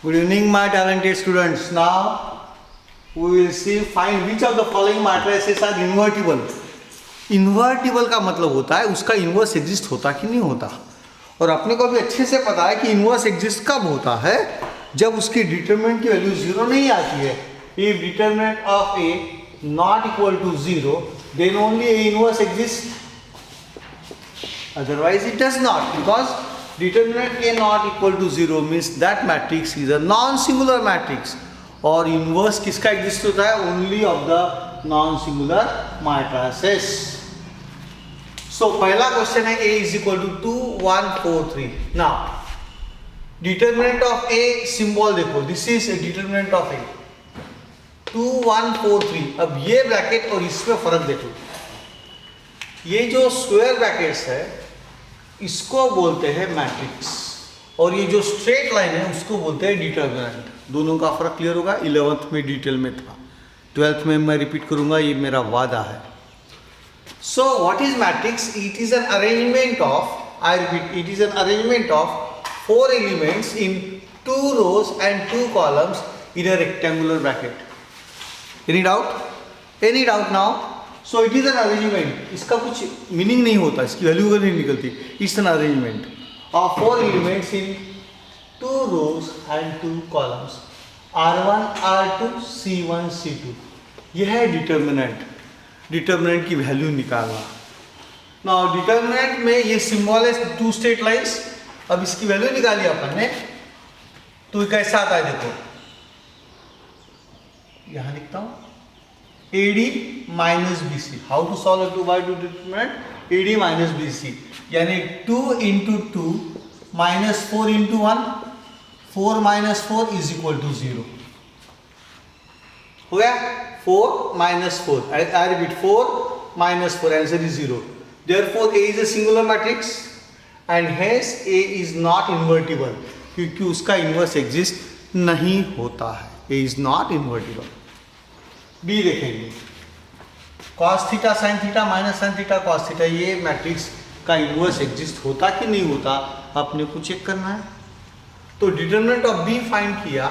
Good evening, my talented students. Now we will see find which of the following matrices are invertible. Invertible का मतलब होता है उसका inverse exist होता कि नहीं होता, और अपने को भी अच्छे से पता है कि इन्वर्स एग्जिस्ट कब होता है, जब उसकी डिटरमिनेंट की वैल्यू जीरो नहीं आती है. If determinant of A not equal to zero then only A inverse exist, otherwise it does not, because determinant A not equal to 0 means that matrix is a non-singular matrix. और inverse किसका exist होता है? Only of the non-singular matrices. So पहला question है A is equal to 2 1 4 3. Now determinant of A symbol देखो, this is a determinant of A 2 1 4 3. अब ये bracket और इसमें फर्क देखो, ये जो स्क्वायर ब्रैकेट्स है इसको बोलते हैं मैट्रिक्स, और ये जो स्ट्रेट लाइन है उसको बोलते हैं डिटरमिनेंट. दोनों का फर्क क्लियर होगा. 11th में डिटेल में था, 12th में मैं रिपीट करूंगा, ये मेरा वादा है. So what is matrix? It is an arrangement of, I repeat, it is an arrangement of 4 elements in 2 rows and 2 columns in a rectangular bracket. Any doubt? Any doubt now? So it is an arrangement. इसका कुछ meaning नहीं होता, इसकी value अगर नहीं निकलती. It's an arrangement of 4 elements in 2 rows and 2 columns, R1 R2 C1 C2. यह है डिटरमिनेंट. डिटरमिनेंट की वैल्यू निकालना. नाउ डिटरमिनेंट में ये सिंबल है 2 स्ट्रेट लाइंस. अब इसकी वैल्यू निकाली अपन ने, तो कैसा आता है देखो, यहां लिखता हूं AD minus BC. How to solve 2 by 2 determinant? AD minus BC, यानी 2 into 2 minus 4 into 1, 4 minus 4 is equal to 0. हो गया? 4 minus 4, I repeat, 4 minus 4, answer is 0. Therefore A is a singular matrix and hence A is not invertible, क्योंकि उसका inverse exist नहीं होता है. A is not invertible. B देखेंगे, cos theta sine theta minus sine theta cos theta, ये matrix का inverse exist होता कि नहीं होता अपने को चेक करना है. तो डिटरमिनेंट ऑफ बी फाइंड किया,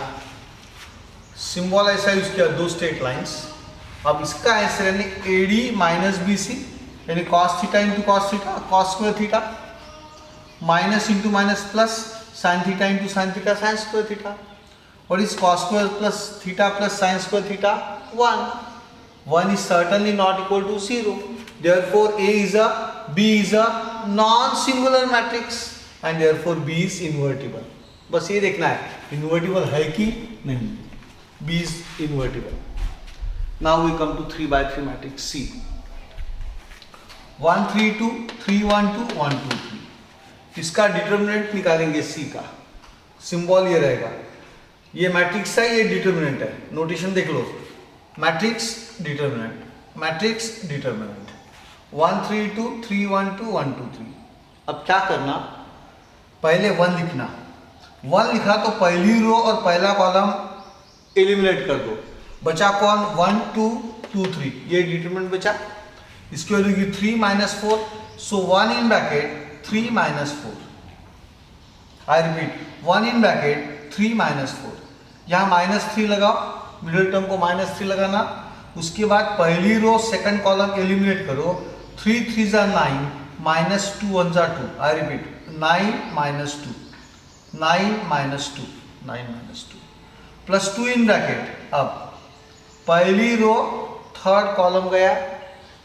सिंबल ऐसा यूज किया, 2 स्ट्रेट लाइंस. अब इसका आंसर यानी AD माइनस BC, यानी cos theta into cos theta, cos square theta, minus into minus plus, sine theta into sine theta, sine square theta. What is cos square plus theta plus sin square theta? 1. 1 is certainly not equal to 0. Therefore B is a non-singular matrix and therefore B is invertible. बस ये देखना है invertible है कि नहीं. B is invertible. Now we come to 3 by 3 matrix C. 1 3 2 3 1 2 1 2 3. इसका determinant निकालेंगे C का. सिंबल ये रहेगा, ये मैट्रिक्स है, ये डिटरमिनेंट है. नोटेशन देख लो, मैट्रिक्स डिटरमिनेंट, मैट्रिक्स डिटरमिनेंट. 1 3 2 3 1 2 1 2 3. अब क्या करना, पहले 1 लिखना. 1 लिखा तो पहली रो और पहला कॉलम एलिमिनेट कर दो. बचा कौन? 1 2 2 3. ये डिटरमिनेंट बचा. इसकी वैल्यू की 3 minus 4. So 1 in bracket 3 minus 4. I repeat, 1 in bracket 3 minus 4. यहाँ माइनस 3 लगाओ, मिडिल टर्म को माइनस 3 लगाना. उसके बाद पहली रो सेकंड कॉलम एलिमिनेट करो. 3 3 जा 9, माइनस 2 1 जा 2. I repeat, 9 minus 2, 9 minus 2, 9 minus 2 plus 2 in bracket. अब पहली रो थर्ड कॉलम गया,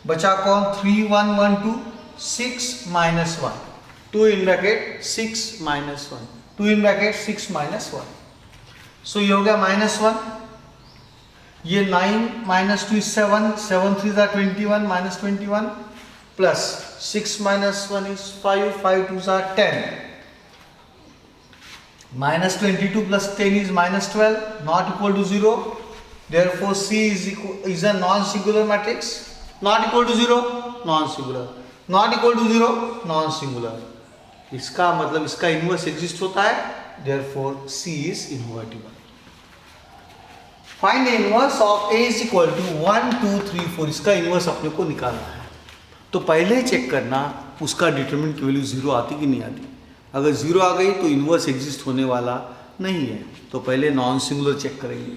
बचा कौन? 3 1 1 2, 6 minus 1, 2 in bracket 6 minus 1, 2 in bracket 6 minus 1. सो ये हो गया माइनस 1. ये 9 माइनस 2 7, 7 3 जा 21 माइनस 21 प्लस 6 माइनस 1 इज 5, 5 2 जा 10, minus 22 plus 10 is minus 12, not equal to 0. Therefore C is a non-singular matrix. Not equal to 0, non-singular. Not equal to 0, non-singular. इसका मतलब इसका inverse exist होता है, therefore C is invertible. Find the inverse of A is equal to 1 2 3 4. इसका inverse अपने को निकालना है. तो पहले चेक करना उसका डिटरमिनेंट की वैल्यू 0 आती कि नहीं आती. अगर 0 आ गई तो इन्वर्स एग्जिस्ट होने वाला नहीं है, तो पहले नॉन सिंगुलर चेक करेंगे।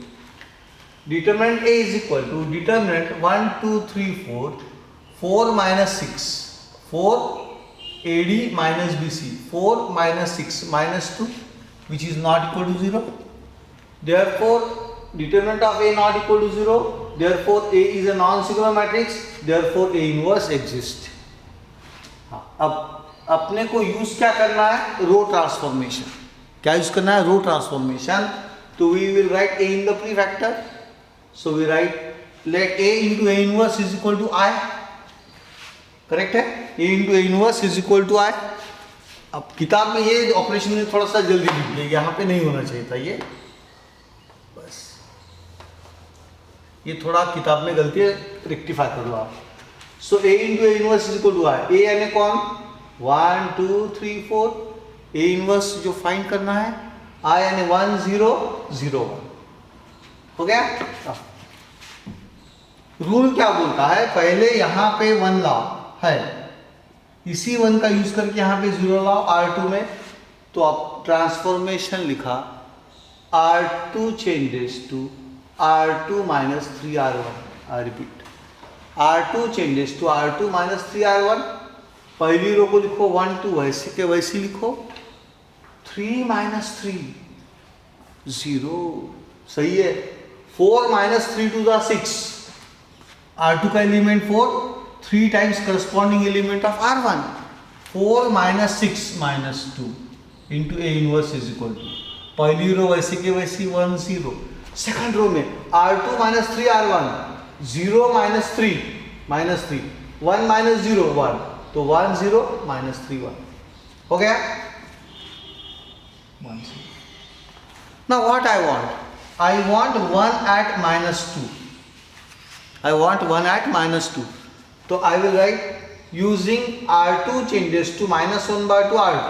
Determinant A is equal to determinant 1 2 3 4 4 minus 6 4 AD minus BC 4 minus 6 minus 2 which is not equal to 0. Therefore determinant of A not equal to 0. Therefore A is a non-singular matrix. Therefore A inverse exists. अब अपने को use क्या करना है? Row transformation. क्या use करना है? Row transformation. तो we will write A in the prefactor. So we write let A into A inverse is equal to I. Correct है? A into A inverse is equal to I. अब किताब में ये operation में थोड़ा सा जल्दी लिख दिया, यहाँ पे नहीं होना चाहिए था ये, बस ये थोड़ा किताब में गलती है, रेक्टिफाई कर लो आप। सो A into A inverse is equal to I. A यानी कौन? 1 2 3 4। A inverse जो फाइंड करना है, I यानी 1 0 0 1। हो गया? रूल क्या बोलता है? पहले यहाँ पे 1 लाओ है, इसी 1 का यूज करके यहाँ पे 0 लाओ R2 में, तो आप ट्रांसफॉर्मेशन लिखा R2 changes to R2 minus 3R1। I repeat, R2 changes to R2 minus 3R1। पहली रो को लिखो 1 2 वैसे के वैसे लिखो, 3 minus 3 0, सही है। 4 minus 3 to the 6, R2 का element 4, 3 times corresponding element of R1। 4 minus 6 minus 2 into A inverse is equal to, पहली रो वैसे के वैसी 1 0। सेकंड रो में R2 minus 3 R1, 0 minus 3 minus 3, 1 minus 0 1, तो 1 0 minus 3 1। हो गया? 1 0। Now what I want? I want 1 at minus 2। I want 1 at minus 2। तो I will write using R2 changes to minus 1 by 2 R2।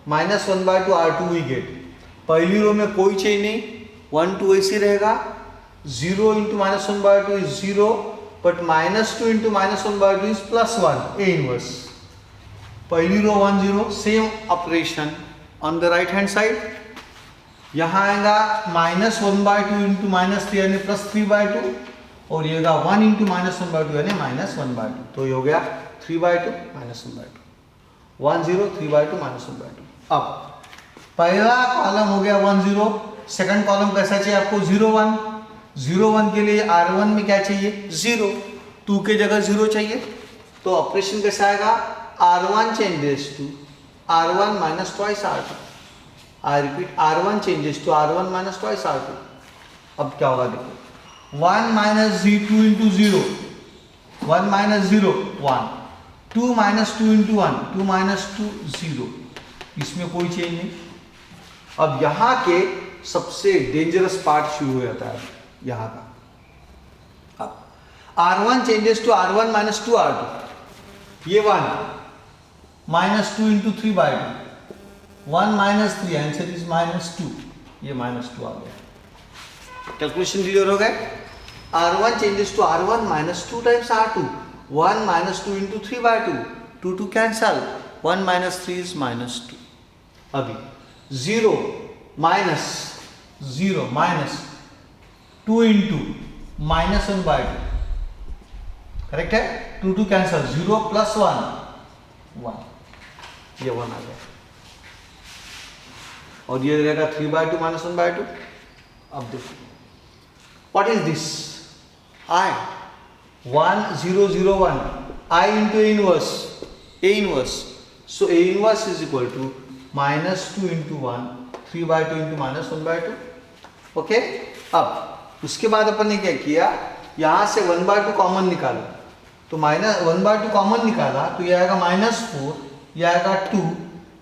minus 1 by 2 R2 we get। पहली रो में कोई change नहीं, 1 2 ऐसे रहेगा, 0 into minus 1 by 2 is 0, but minus 2 into minus 1 by 2 is plus 1, A inverse। पहली row 1 0, same operation on the right hand side, यहाँ आएगा minus 1 by 2 into minus 3 यानी plus 3 by 2, और ये होगा 1 into minus 1 by 2 यानी minus 1 by 2, तो ये हो गया 3 by 2 minus 1 by 2, 1 0 3 by 2 minus 1 by 2। अब पहला कॉलम हो गया 1 0, सेकंड कॉलम कैसा चाहिए आपको? 0 1। 0 1 के लिए R1 में क्या चाहिए? 0, 2 के जगह 0 चाहिए, तो ऑपरेशन कैसा आएगा? R1 changes to R1 minus twice R2। I repeat, R1 changes to R1 minus twice R2। अब क्या होगा देखो, 1 minus 2 into 0, 1 minus 0 1, 2 minus 2 into 1, 2 minus 2 0, इसमें कोई चेंज नहीं। अब यहाँ के सबसे डेंजरस पार्ट शुरू हो जाता है यहाँ का। अब R1 changes to R1 minus 2 R2, ये 1 minus 2 into 3 by 2, 1 minus 3, answer is minus 2, ये minus 2 आ गया। कैलकुलेशन क्लियर हो गए? R1 changes to R1 minus 2 times R2, 1 minus 2 into 3 by 2, 2 to cancel, 1 minus 3 is minus 2। अभी 0 minus 2 into minus 1 by 2, correct है? 2 to cancel, 0 plus 1 1, ये 1 आ गया, और ये रहेगा 3 by 2 minus 1 by 2। अब देखो what is this? I 1 0 0 1, I into A inverse, A inverse, so A inverse is equal to minus 2 into 1, 3 by 2 into minus 1 by 2। Okay, अब उसके बाद अपन ने क्या किया, यहाँ से 1 by 2 कॉमन निकाला, तो माइनस 1 by 2 कॉमन निकाला तो ये आएगा -4, ये आएगा 2,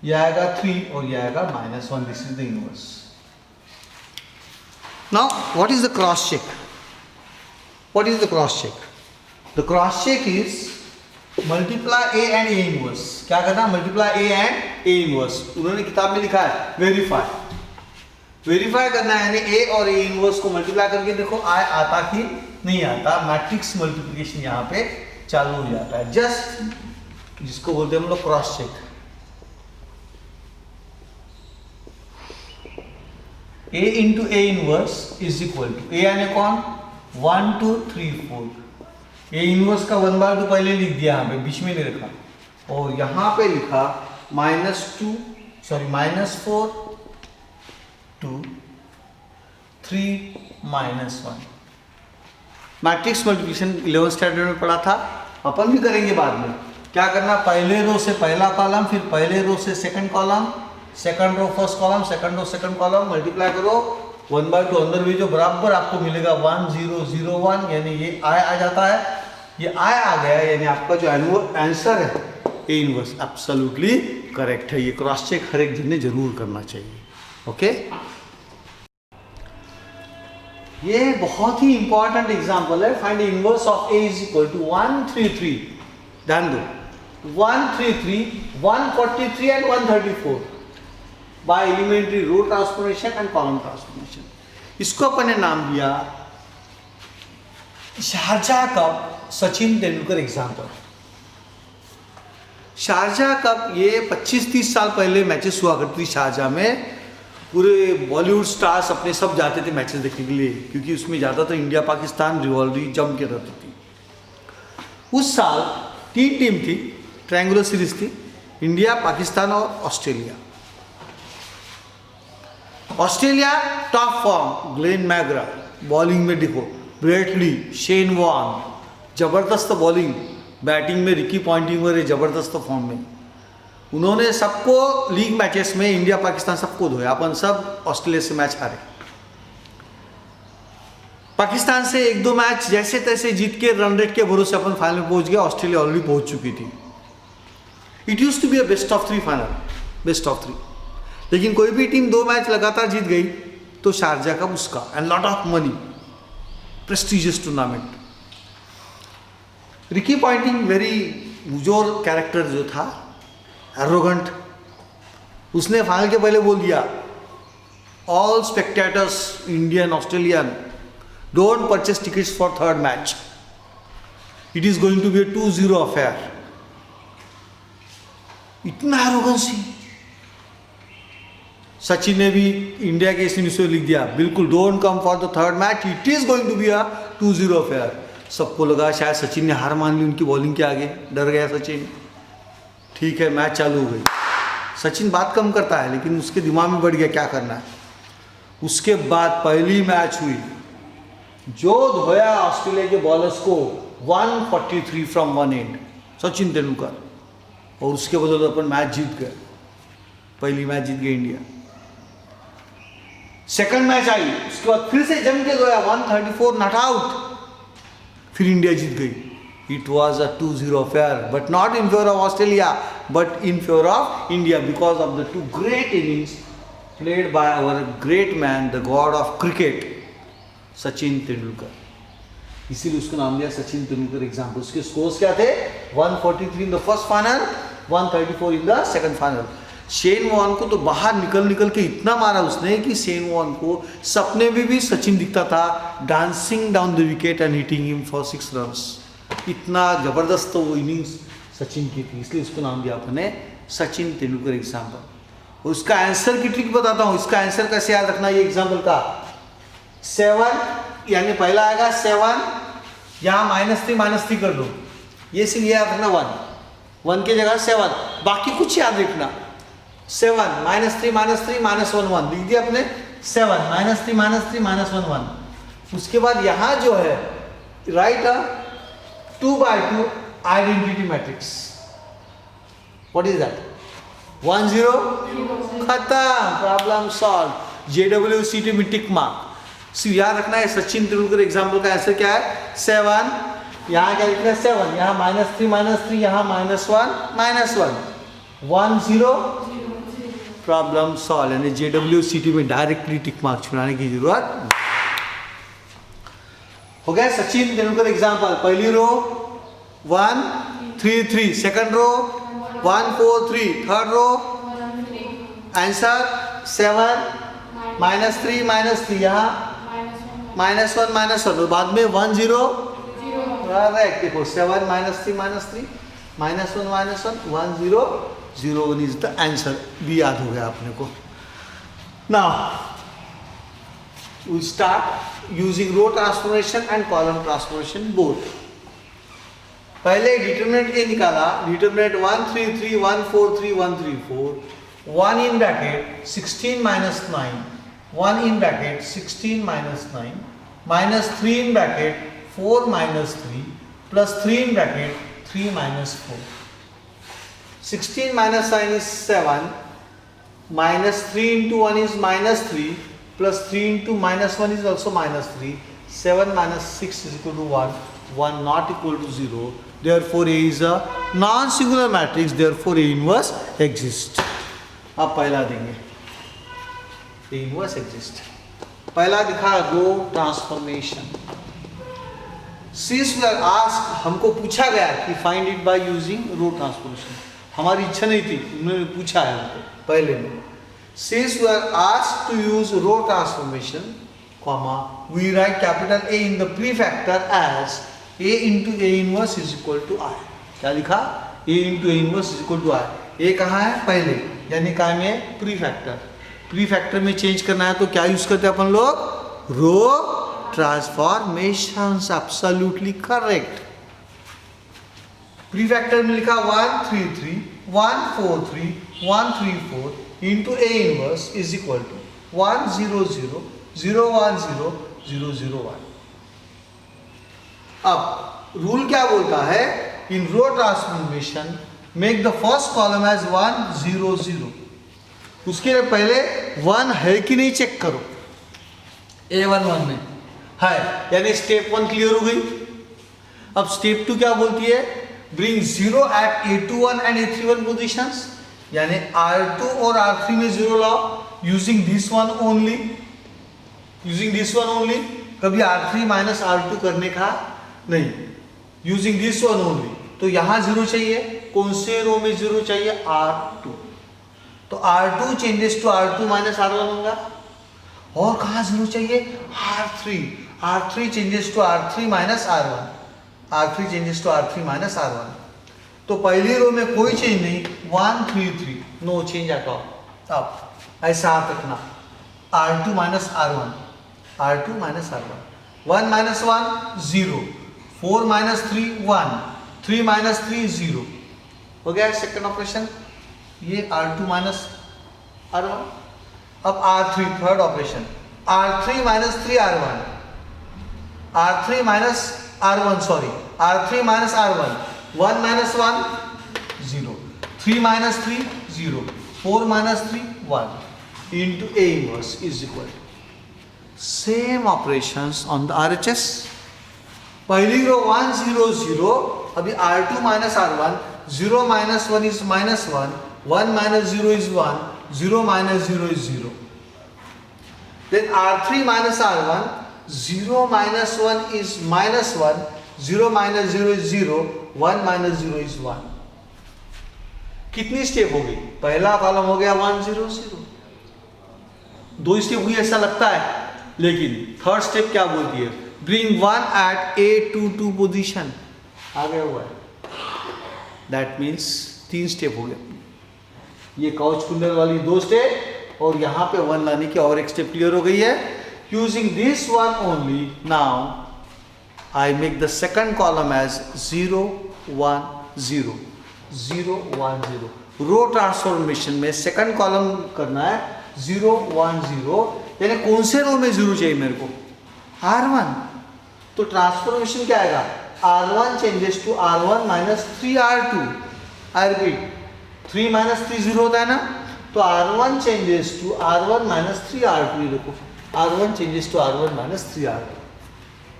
ये आएगा 3 और ये आएगा -1। This is the inverse. Now what is the cross check? What is the cross check? The cross check is multiply A and A inverse. क्या करना? Multiply A and A inverse. उन्होंने किताब में लिखा है वेरीफाई। वेरीफाई करना है यानी A और A इनवर्स को मल्टीप्लाई करके देखो I आता कि नहीं आता। मैट्रिक्स मल्टीप्लिकेशन यहाँ पे चालू हो जाता है, जस्ट जिसको बोलते हैं हम लोग cross check. A into A inverse is equal to A यानी कौन 1 2 3 4 ए इनवर्स का 1/2 पहले लिख दिया यहाँ पे, बीच में नहीं रखा, और यहाँ पे लिखा -4 2 3 -1। मैट्रिक्स मल्टीप्लिकेशन 11th स्टैंडर्ड में पढ़ा था, अपन भी करेंगे बाद में। क्या करना, पहले रो से पहला कॉलम, फिर पहले रो से second column, second row first column, second row second column, multiply करो 1/2 अंदर भी जो बराबर आपको मिलेगा 1 0 0 1, यानी ये आई आ जाता है, ये आई आ गया, यानी आपका जो आंसर है ए इनवर्स एब्सोल्युटली करेक्ट है। ये क्रॉस चेक हर एक जन ने जरूर करना चाहिए। ओके, ये बहुत ही इंपॉर्टेंट एग्जांपल है। Find inverse of A is equal to 1 3 3। ध्यान दो 1 3 3 143 and 134 by elementary row transformation and column transformation. इसको अपन ने नाम दिया Sharjah cup Sachin Tendulkar example. Sharjah cup ये 25-30 साल पहले मैचेस हुआ करती थी शारजाह में। पूरे बॉलीवुड स्टार्स अपने सब जाते थे मैचेस देखने के लिए, क्योंकि उसमें ज़्यादातर इंडिया पाकिस्तान रिवॉल्वरी जम के रहती थी। उस साल 3 टीम थी, ट्रायंगुलर सीरीज थी, इंडिया, पाकिस्तान और Australia. Australia top form, Glenn McGrath bowling में देखो, ब्रेट ली, शेन वॉर्न जबरदस्त बॉलिंग, बैटिंग में रिकी पॉन्टिंग वगैरह जबरदस्त फॉर्म में। उन्होंने सबको लीग मैचेस में इंडिया पाकिस्तान सबको धोया, अपन सब ऑस्ट्रेलिया से मैच हारे। पाकिस्तान से 1-2 मैच जैसे तैसे जीत के रन रेट के भरोसे अपन फाइनल में पहुंच गया, ऑस्ट्रेलिया ऑलरेडी पहुंच चुकी थी। It use to be a best of 3 final, best of 3। लेकिन कोई भी टीम 2 मैच लगातार जीत गई तो शारजाह का उसका, and lot of money, prestigious tournament. Ricky Ponting very मुजोर कैरेक्टर जो था, एरोगेंट, उसने फाइनल के पहले बोल दिया all spectators Indian Australian don't purchase tickets for third match, it is going to be a 2-0 affair. इतना एरोगेंसी। सचिन ने भी इंडिया के इस न्यूज़ में लिख दिया बिल्कुल, don't come for the third match, it is going to be a 2-0 affair. सबको लगा शायद सचिन ने हार मान ली उनकी बॉलिंग के आगे, डर गया सचिन। ठीक है, मैच चालू हो गई। सचिन बात कम करता है लेकिन उसके दिमाग में बढ़ गया क्या करना है। उसके बाद पहली मैच हुई, जो धोया ऑस्ट्रेलिया के बॉलर्स को 143 from one and, Sachin Tendulkar, और उसके बदले अपन मैच जीत गए। पहली मैच जीत गई इंडिया। सेकंड मैच आई, उसके बाद फिर से जम के धोया 134 नॉट आउट, फिर इंडिया जीत गई। It was a 2-0 affair, but not in favor of Australia, but in favor of India because of the 2 great innings played by our great man, the god of cricket, Sachin Tendulkar. इसीलिए उसको नाम दिया Sachin Tendulkar example. उसके scores क्या थे, 143 in the first final, 134 in the second final. Shane Warne को तो बाहर निकल के इतना मारा उसने कि शेन वॉर्न को सपने में भी सचिन दिखता था dancing down the wicket and hitting him for 6 runs. इतना जबरदस्त वो इनिंग्स सचिन की थी, इसलिए उसको नाम दिया अपने सचिन तेंदुलकर एग्जाम्पल। और उसका आंसर की ट्रिक बताता हूँ। इसका आंसर कैसे याद रखना ये एग्जाम्पल का, 7 यानी पहला आएगा 7, यहाँ -3 कर दो, ये सिर्फ याद रखना 1 की जगह 7, बाकी कुछ याद रखना। 7 -3 -1 1 लिख दिया अपने, 7 -3 -1 1। उसके बाद यहाँ जो है right 2/2 identity matrix. What is that? 1 0 खत्म, प्रॉब्लम सॉल्व। JWCT में टिक मार्क। सिर्फ याद रखना है सचिन तेंदुलकर एग्जाम्पल का आंसर क्या है, 7, यहाँ क्या लिखना है 7, यहाँ -3 यहाँ -1 1 0 प्रॉब्लम सॉल्व। यानी JWCT में डायरेक्टली टिक मार्क छुड़ाने की जरूरत। हो गया सचिन तेंदुलकर एग्जाम्पल। पहली row 1 3 3, second row 1 4 3, third row answer 7 -3 यहाँ -1 और बाद में 1 0 करेक्ट। देखो 7 -3 -1 1 0 0 1 इज द आंसर, भी याद हो गया आपने को। Now we start using row transformation and column transformation both. पहले डिटरमिनेंट ए निकाला, determinant 1 3 3 1 4 3 1 3 4, 1 in bracket 16 minus 9, 1 in bracket 16 minus 9, minus 3 in bracket 4 minus 3, plus 3 in bracket 3 minus 4. 16 minus 9 is 7, minus 3 into 1 is minus 3, plus 3 into minus 1 is also minus 3, 7 minus 6 is equal to 1, 1 not equal to 0, therefore A is a non-singular matrix, therefore A inverse exists. अब पहला देंगे, A inverse exists. पहला दिखा रो transformation. Since we are asked, हमको पूछा गया कि find it by using row transformation. हमारी इच्छा नहीं थी, उन्होंने पूछा है हमको पहले में. Since we are asked to use row transformation, comma, we write capital A in the prefactor as A into A inverse is equal to I. क्या लिखा? A into A inverse is equal to I. A कहाँ है? पहले, यानी काय में प्रीफैक्टर. प्रीफैक्टर में change करना है तो क्या यूज करते हैं अपन लोग? Row transformations. Absolutely correct. Prefactor में लिखा 1 3 3 1 4 3 1 3 4 into A inverse is equal to 1 0 0 0 1 0 0 0 1. अब रूल क्या बोलता है? In row transformation make the first column as 1 0 0. उसके लिए पहले 1 है कि नहीं चेक करो. A1 1 में है, यानी स्टेप 1 क्लियर हो गई. अब स्टेप 2 क्या बोलती है? Bring 0 eight A21 and A31 positions, यानी R2 और R3 में 0 लाओ using this one only. Using this one only, कभी R3 माइनस R2 करने का नहीं. Using this one only. तो यहां 0 चाहिए. कौन से रो में 0 चाहिए? R2. तो R2 changes to R2 minus R1 होगा. और कहां 0 चाहिए? R3. R3 changes to R3 minus R1. R3 changes to R3 minus R1. तो पहली रो में कोई चेंज नहीं. 1 3 3, नो चेंज एट ऑल. अब ऐसा आप रखना, R2 minus R1, R2 minus R1. 1 minus 1 0, 4 minus 3 1, 3 minus 3 0. हो गया सेकंड ऑपरेशन. ये R2 माइनस R1. अब R3 third operation, R3 minus 3 R1, R3 minus R1 sorry, R3 minus R1. 1 minus 1 0, 3 minus 3 0, 4 minus 3 1 into A inverse is equal to same operations on the RHS. पहली row 1 0 0, अभी R2 minus R1, 0 minus 1 is minus 1, 1 minus 0 is 1, 0 minus 0 is 0. Then R3 minus R1, 0 minus 1 is minus 1, 0 minus 0 is 0, 1 minus 0 is 1. कितनी step हो गई? पहला column हो गया 1 0 0. 2 step हुई ऐसा लगता है, लेकिन थर्ड स्टेप क्या बोलती है? Bring 1 eight A22 position. आ गया हुआ है. दैट मीन्स 3 स्टेप हो गया. ये काउच कुंडल वाली 2 स्टेप और यहाँ पे 1 लाने की और एक स्टेप क्लियर हो गई है. Using this one only now I make the second column as 0 1 0 0 1 0. Row transformation में सेकंड कॉलम करना है 0 1 0, यानी कौन से रो में 0 चाहिए मेरे को? R1. तो ट्रांसफॉर्मेशन क्या आएगा? R1 changes to R1 minus 3 R2. I repeat, 3 minus 3 0 होता है ना, तो R1 changes to R1 minus 3 R2. ये देखो, R1 changes to R1 minus 3 R2.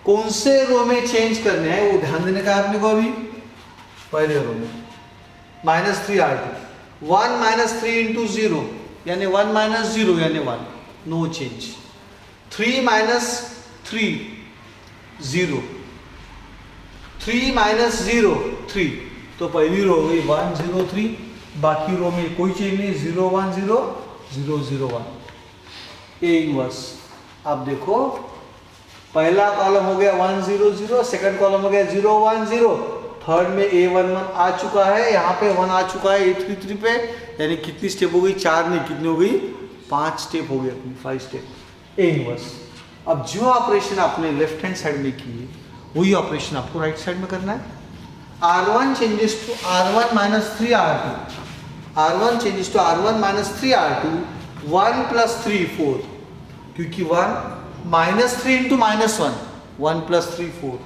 कौन से रो में चेंज करने हैं वो ध्यान देने का है अपने को. अभी पहले रो में माइनस 3 R2. 1 माइनस 3 इंटू 0, यानी 1 माइनस 0 यानी 1, नो चेंज. 3 minus 3 0, 3 minus 0 3. तो पहली रो हो गई 1 0 3, बाकी रो में कोई चेंज नहीं. 0 1 0 0 0 1. A inverse. अब देखो पहला कॉलम हो गया 1 0 0, सेकंड कॉलम हो गया 0 1 0, थर्ड में A1 1 आ चुका है, यहाँ पे 1 आ चुका है A33 पे, यानी कितनी स्टेप हो गई? 4 नहीं, कितनी हो गई? 5 स्टेप हो गई अपनी, 5 स्टेप. A inverse. अब जो ऑपरेशन आपने लेफ्ट हैंड साइड में किए वही ऑपरेशन आपको राइट साइड में करना है। R1 changes to R1 minus 3R2. R1 changes to R1 minus 3R2. 1 plus 3 4. क्योंकि 1 minus 3 into minus 1. 1 plus 3 4.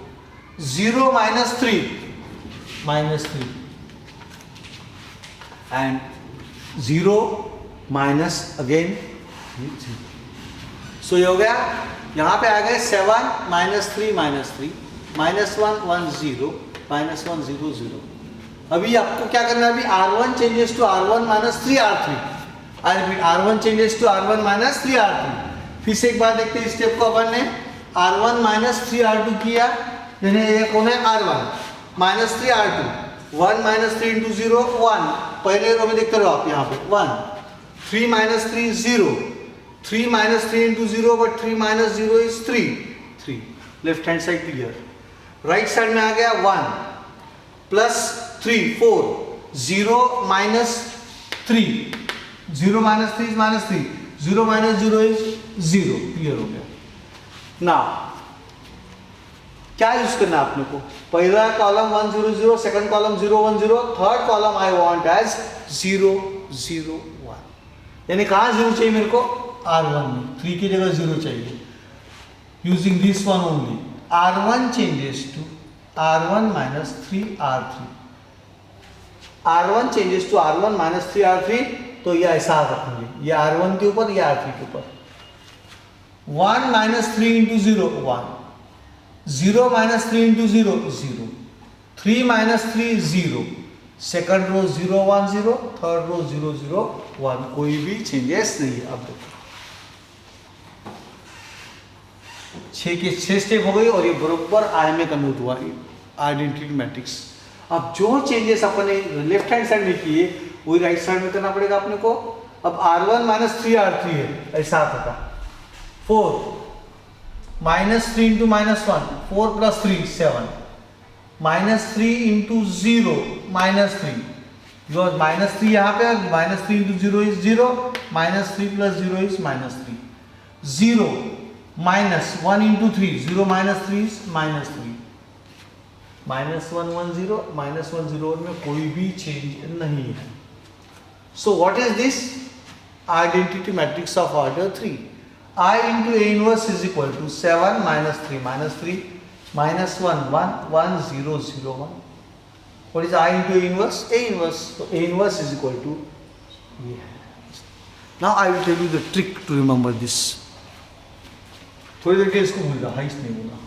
0 minus 3 minus 3. And 0 minus again 0. So ये हो गया, यहाँ पे आ गए 7 minus 3 minus 3 minus 1 1 0 minus 1 0 0. अभी आपको क्या करना है? अभी R1 changes to R1 minus 3R3. I repeat, R1 changes to R1 minus 3R3. फिर से एक बार देखते हैं, स्टेप को अपन ने R1 minus 3R2 किया, यानी ये कौन है? R1 minus 3R2. 1 minus 3 into 0 1. पहले रो में देखते रहो आप, यहाँ पे 1. 3 minus 3 0. 3 minus 3 into 0, but 3 minus 0 is 3. 3. Left hand side clear. Right side में आ गया 1 plus 3 4. 0 minus 3. 0 minus 3 is minus 3. 0 minus 0 is 0. Clear हो गया. Now क्या यूज करना है आपने को? पहला column 1 0 0, second column 0 1 0, third column I want as 0 0 1. यानी कहाँ 0 चाहिए मेरे को? R1 में 3 की जगह 0 चाहिए. Using this one only, R1 changes to R1 minus 3R3. R1 changes to R1 minus 3R3, तो ये ऐसा रखेंगे, ये R1 के ऊपर, ये R3 के ऊपर. 1 minus 3 into 0 1. 0 minus 3 into 0 0. 3 minus 3 0. Second row 0 1 0, third row 0 0 1. कोई भी चेंजेस नहीं है. अब देखो 6 के 6 स्टेप हो गई और ये बरोबर आई में कन्वर्ट हुआ आइडेंटिटी मैट्रिक्स. अब जो चेंजेस अपने लेफ्ट हैंड साइड में किए वही राइट साइड में करना पड़ेगा अपने को. अब R1 minus 3R3 है, ऐसा आता था. 4 minus 3 into minus 1, 4 plus 3 7. minus 3 into 0 minus 3. because minus 3 यहाँ पे, minus 3 into 0 is 0, minus 3 plus 0 is minus 3. 0 minus 1 into 3, 0 minus 3 is minus 3. minus 1 1 0, minus 1 0 में कोई भी चेंज नहीं है. So what is this? Identity matrix of order 3. I into A inverse is equal to 7 minus 3 minus 3 minus 1 1 1 0 0 1. What is I into A inverse? A inverse. So A inverse is equal to now I will tell you the trick to remember this. थोड़ी देर के इसको भूल रहा, हाइस नहीं भूलना.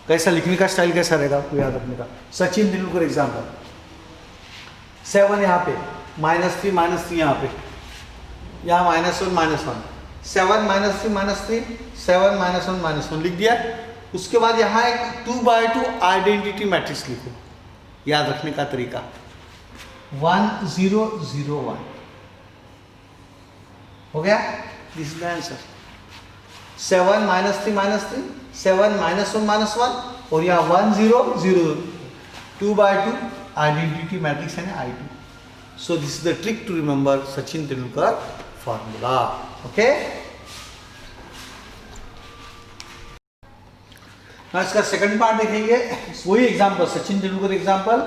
कैसा लिखने का स्टाइल कैसा रहेगा आपको याद रखने का? सचिन तेंदुलकर एग्जाम्पल. 7 यहाँ पे, -3 -3 यहाँ पे, यहाँ -1 -1. 7 -3 -3, 7 -1 -1 लिख दिया. उसके बाद यहाँ एक 2/2 आइडेंटिटी मैट्रिक्स लिखो. याद रखने का तरीका 1 0 0 1 हो गया. This is the answer. 7 -3 -3, 7 -1 -1 और यहाँ 1 0 0. 2/2 आइडेंटिटी मैट्रिक्स है ना, I2. So this is the trick to remember Sachin Tendulkar formula. Okay. now इसका सेकंड पार्ट देखेंगे. वही example, Sachin Tendulkar example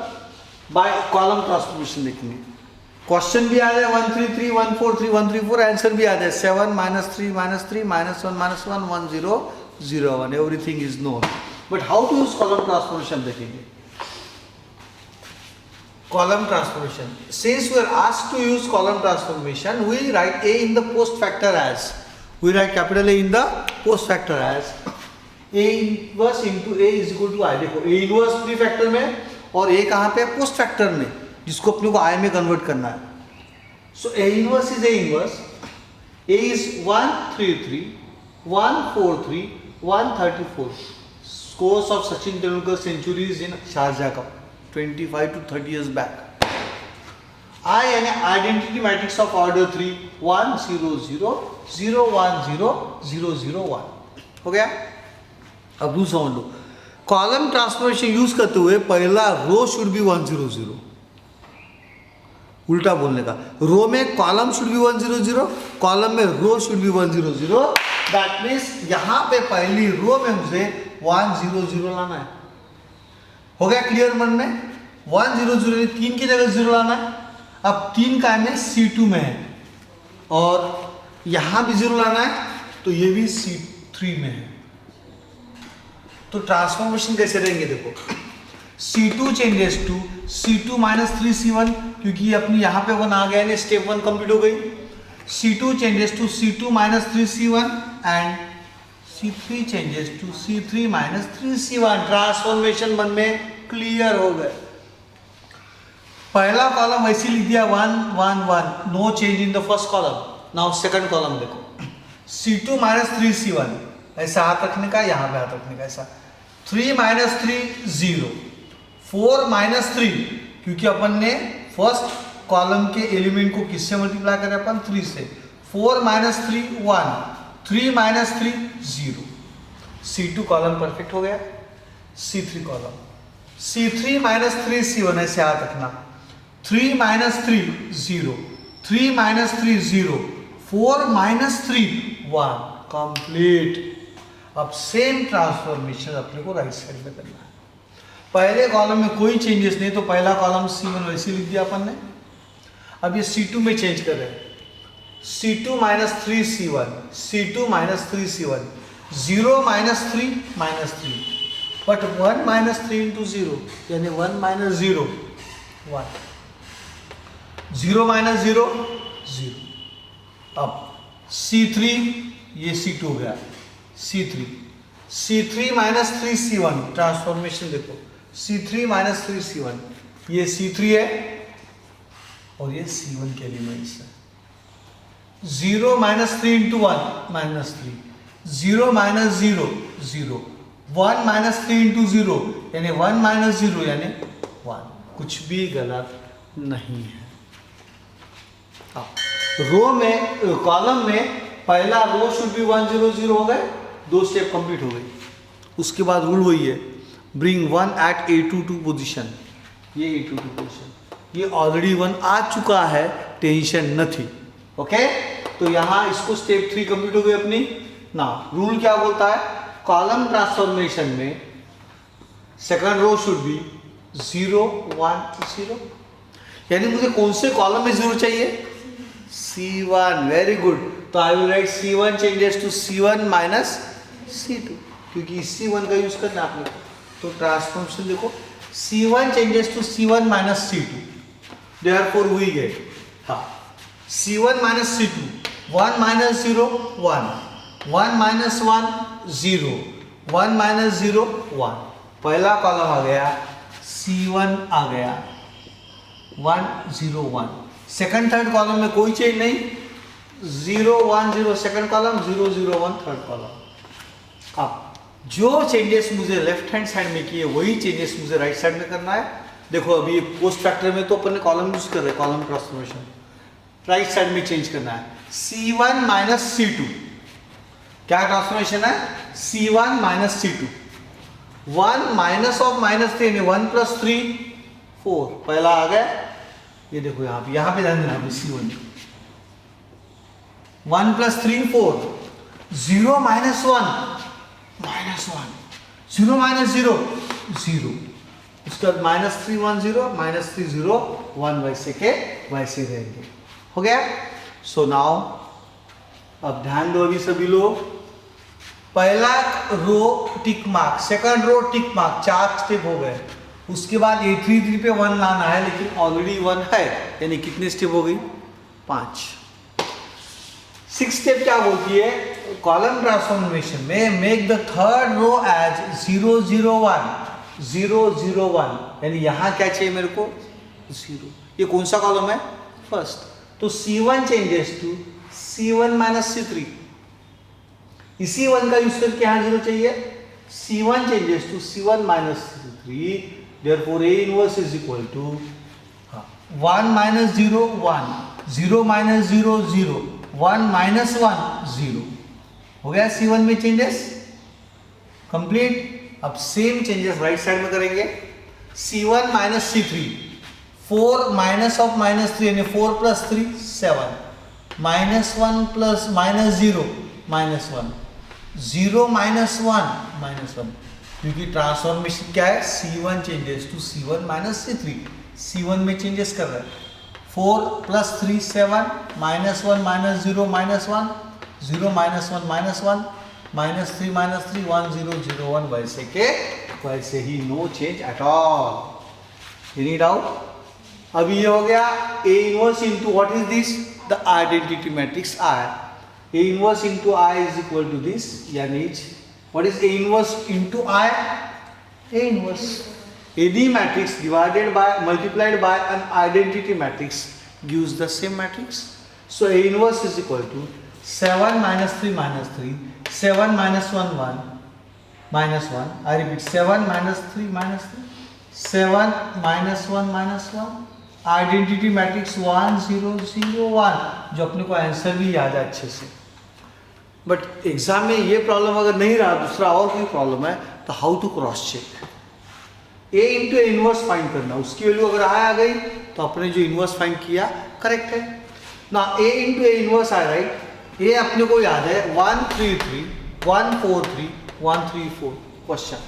by column transformation देखेंगे. क्वेश्चन भी आ जाए 1 3 3 1 4 3 1 3 4. आंसर भी आ जाए 7 -3 -3 -1 1 0 0 1. Everything is known. But how to use column transformation देखेंगे. column transformation. Since we are asked to use column transformation, we write A in the post factor as, we write capital A in the post factor as A inverse into A is equal to I. देखो A inverse pre factor में और A कहाँ पे? Post factor में, जिसको अपने को I में कन्वर्ट करना है. So A inverse is A inverse. A is 1 3 3 1 4 3 1 34. Scores of Sachin Tendulkar centuries in Sharjah Cup 25 to 30 years back. I an identity matrix of order 3 1 0 0 0 1 0 0 0 1. हो गया. अब दूसरा समझ लो. कॉलम ट्रांसफॉर्मेशन यूज करते हुए पहला रो शुड बी 1 0 0. उल्टा बोलने का, रो में कॉलम शुड बी 1 0 0, कॉलम में रो शुड बी 1 0 0. दैट मीन्स यहाँ पे पहली रो में मुझे 1 0 0 लाना है। हो गया क्लियर मन में? 1 0 0 3 की जगह 0 लाना है। अब 3 का में C2 में है और यहाँ भी 0 लाना है, तो ये भी C3 में है। तो ट्रांसफॉर्मेशन कैसे रहेंगे देखो, C2 changes to C2 minus 3C1, क्योंकि अपनी यहाँ पे 1 आ गया, स्टेप 1 कंप्लीट हो गई। C2 changes to C2 minus 3C1 and C3 changes to C3 minus 3C1। Transformation मन में क्लियर हो गए। पहला कॉलम वैसे लिख दिया 1 1 1, no change in the first column. Now second column देखो, C2 माइनस 3C1, ऐसा हाथ रखने का, यहाँ पे हाथ रखने का, ऐसा 3 माइनस 3 0, 4 माइनस 3, क्योंकि अपन ने फर्स्ट कॉलम के एलिमेंट को किससे मल्टीप्लाई करें अपन, 3 से। 4 minus 3 1, 3 minus 3 0। C2 column perfect हो गया। C3 column, C3 minus 3C1, ऐसे याद रखना, 3 माइनस 3 0, 3 माइनस 3 0, 4 माइनस 3 1, कंप्लीट। अब सेम ट्रांसफॉर्मेशन अपने को राइट साइड में करना है। पहले कॉलम में कोई चेंजेस नहीं, तो पहला कॉलम C1 वैसे लिख दिया अपन ने। अब ये C2 में चेंज कर रहे हैं, C2 minus 3C1, C2 minus 3C1, 0 minus 3 minus 3, but 1 minus 3 into 0, यानी 1 माइनस 0 1, 0 माइनस 0 0। अब C3, ये C2 हो गया, C3 माइनस 3C1, ट्रांसफॉर्मेशन देखो, C3 माइनस 3C1, ये C3 है और ये C1 के एलिमेंट्स है। 0 minus 3 into 1 minus 3, 0 minus 0 0, 1 minus 3 into 0, यानी 1 माइनस 0 यानी 1। कुछ भी गलत नहीं है। रो में, कॉलम में पहला रो शुड बी 1 0 0 हो गए, 2 स्टेप कंप्लीट हो गई। उसके बाद रूल वही है, ब्रिंग 1 एट A22 पोजीशन। ये A22 पोजीशन, ये ऑलरेडी 1 आ चुका है, टेंशन न थी। ओके, तो यहाँ इसको स्टेप 3 कंप्लीट हो गई अपनी ना। रूल क्या बोलता है, कॉलम ट्रांसफॉर्मेशन में सेकंड रो शुड बी 0 1 0, यानी मुझे कौन से कॉलम में 0 चाहिए, C1। वेरी गुड, तो I will write C1 changes to C1 minus C2, क्योंकि C1 का यूज करना आपने। तो ट्रांसफॉर्मेशन देखो, C1 changes to C1 minus C2, therefore we get, हाँ, C1 minus C2, 1 minus 0 1, 1 minus 1 0, 1 minus 0 1। पहला कॉलम आ गया, C1 आ गया 1 0 1। सेकंड थर्ड कॉलम में कोई चेंज नहीं, 0 1 0 सेकंड कॉलम, 0 0 1 थर्ड कॉलम। अब जो चेंजेस मुझे लेफ्ट हैंड साइड में किए वही चेंजेस मुझे राइट साइड में करना है। देखो अभी पोस्ट फैक्टर में तो अपन ने कॉलम यूज कर रहे हैं, कॉलम ट्रांसफॉर्मेशन, राइट साइड में चेंज करना है। C1 माइनस C2, क्या ट्रांसफॉर्मेशन है, C1 minus C2, 1 minus of minus 3, 1 plus 3 4, पहला आ गया। ये देखो यहाँ पे ध्यान देना, C1 1 plus 3 4, 0 minus 1 minus 1, 0 minus 0 0, उसके बाद माइनस 3 1 0, माइनस 3 0 1, वैसे के वैसे रहेंगे। हो गया। सो नाउ अब ध्यान दो अभी सभी लोग, पहला row tick mark, second row tick mark, 4 step हो गए। उसके बाद A33 पे 1 लाना है, लेकिन ऑलरेडी 1 है, यानी कितने स्टेप हो गई, 5। 6 स्टेप क्या बोलती है, कॉलम ट्रांसफॉर्मेशन में make the third row as 0 0 1 0 0 1, यानी यहाँ क्या चाहिए मेरे को, 0। ये कौन सा कॉलम है, फर्स्ट, तो C1 changes to C1 minus C3, इसी 1 का यूज करके यहाँ 0 चाहिए। C1 changes to C1 minus C3, therefore A inverse is equal to 1 minus 0 1, 0 minus 0 0, 1 minus 1 0। हो गया C1 में चेंजेस कंप्लीट। अब सेम चेंजेस राइट साइड में करेंगे। C1 minus C3, 4 minus of minus 3 यानी 4 प्लस 3 7, माइनस 1 प्लस माइनस 0 -1, 0 -1 -1, क्योंकि transformation क्या है, C1 changes to C1 - C3, C1 में चेंजेस कर रहा है। 4 + 3 7 -1 -0 -1 0 -1 -1 -3 -3 1 0 0 1, वैसे के वैसे ही, no change at all. Any doubt? अभी ये हो गया A inverse into what is this, the identity matrix I। A inverse into I is equal to this, यानी what is A inverse into I? A inverse. Any matrix divided by multiplied by an identity matrix gives the same matrix. So A inverse is equal to 7 - 3 - 3, 7 - 1 1 -1. I repeat, 7 - 3 - 3, 7 - 1 -1. Identity matrix 1 0 0 1, जो अपने को answer भी याद है अच्छे से। But exam में ये प्रॉब्लम अगर नहीं रहा, दूसरा और कोई प्रॉब्लम है, तो how to cross check. A into A inverse find करना, उसकी वैल्यू अगर आ गई तो अपने जो इनवर्स फाइंड किया करेक्ट है ना। A into A inverse all right, ये अपने को याद है 1 3 3 1 4 3 1 3 4 क्वेश्चन।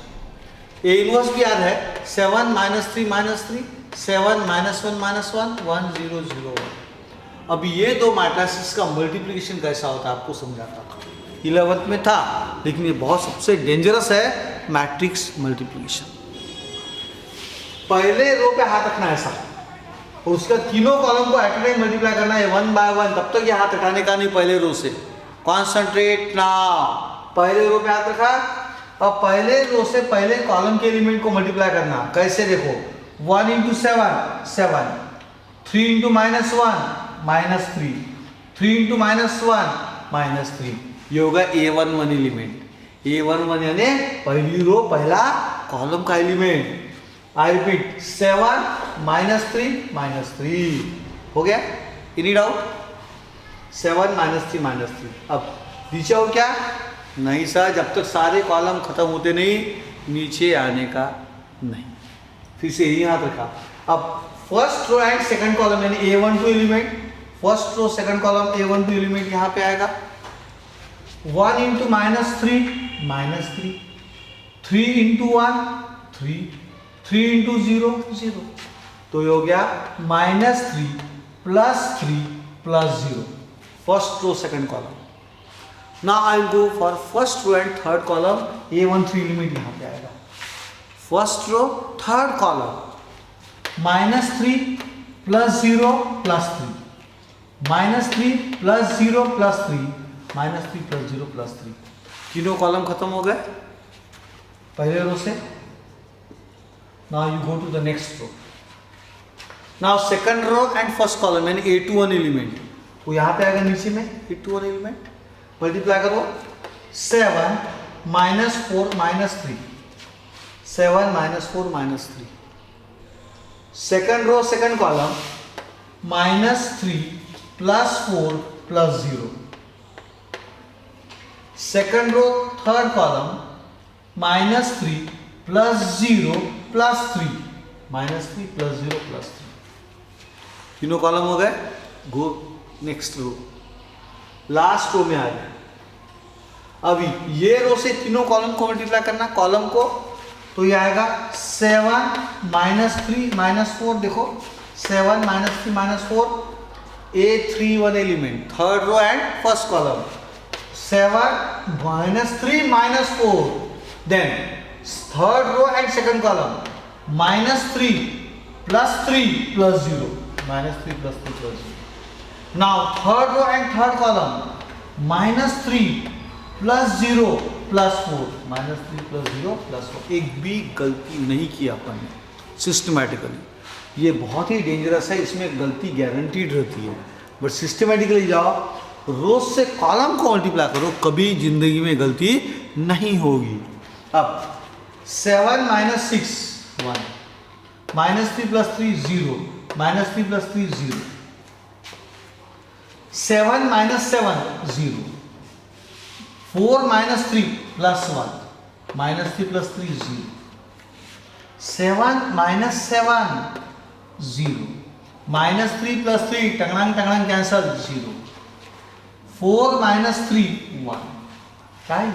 A इनवर्स भी याद है 7 - 3 - 3 7 - 1 -1 1 0 0 1। अब ये दो मैट्रिसेस का मल्टीप्लिकेशन कैसा होता है आपको समझाता था, 11th में था, लेकिन ये बहुत सबसे डेंजरस है मैट्रिक्स मल्टीप्लिकेशन। पहले रो पे हाथ रखना ऐसा, और उसका तीनों कॉलम को एट ए टाइम मल्टीप्लाई करना है 1 by 1, तब तक ये हाथ हटाने का नहीं पहले रो से। कॉन्सेंट्रेट नाउ, पहले रो पे हाथ रखा, अब पहले रो से पहले कॉलम के एलिमेंट को मल्टीप्लाई करना। कैसे देखो, 1 × 7 7, 3 × -1 -3, 3 × -1 -3, ये होगा A11 एलिमेंट। A11 यानी पहली रो पहला कॉलम का एलिमेंट। आई रिपीट, 7 - 3 -3 हो गया। Any doubt? 7 - 3 -3। अब नीचे हो क्या? नहीं सर, जब तक सारे कॉलम खत्म होते नहीं नीचे आने का नहीं। फिर से यही हाथ रखा। अब first row and second column यानी A12 element, first row second column A12 element यहाँ पे आएगा। 1 × -3 -3, 3 × 1 3, 3 × 0 0, तो ये हो गया -3 + 3 + 0, first row second column. Now I will go for first row and third column. A13 element यहाँ पे आएगा, फर्स्ट रो थर्ड कॉलम, -3 + 0 + 3, -3 + 0 + 3, -3 + 0 + 3, तीनों कॉलम खत्म हो गए पहले रो से। Now you go to the next row. Now second row and first column यानी A21 एलिमेंट, वो यहाँ पे आएगा नीचे में। A21 एलिमेंट मल्टीप्लाई करो, 7 - 4 -3, 7 - 4 -3, second row second column, -3 + 4 + 0, second row third column, -3 + 0 + 3, -3 + 0 + 3, तीनों कॉलम हो गए। Go next row, last row में आ गया। अभी ये रो से तीनों कॉलम को मल्टीप्लाई करना, कॉलम को, तो ये आएगा 7 - 3 - 4, देखो 7 - 3 - 4, A31 element, third row and first column, 7 - 3 - 4, then third row and second column, -3 + 3 + 0, -3 + 3 + 0. Now third row and third column, -3 + 0 + 4, -3 + 0 + 4। एक भी गलती नहीं की अपन ने सिस्टमैटिकली। ये बहुत ही डेंजरस है, इसमें गलती गारंटीड रहती है। बट सिस्टमैटिकली जाओ, रोज से कॉलम को मल्टीप्लाई करो, कभी जिंदगी में गलती नहीं होगी। अब 7 - 6 1, -3 + 3 0, -3 + 3 0, 7 - 7 0, 4 - 3 + 1, -3 + 3 0, 7 - 7 0, -3 + 3 टंगड़ांग टंगड़ांग cancel 0, 4 - 3 1, right?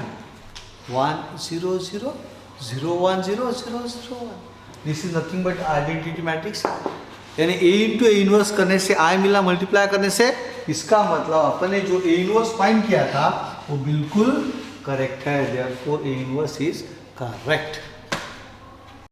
1 0 0 0 1 0 0 0 1. This is nothing but identity matrix. यानी A इंटू ए इनवर्स करने से I मिला, मल्टीप्लाई करने से, इसका मतलब अपने जो A इनवर्स फाइंड किया था वो बिल्कुल करेक्ट है, therefore A inverse is correct.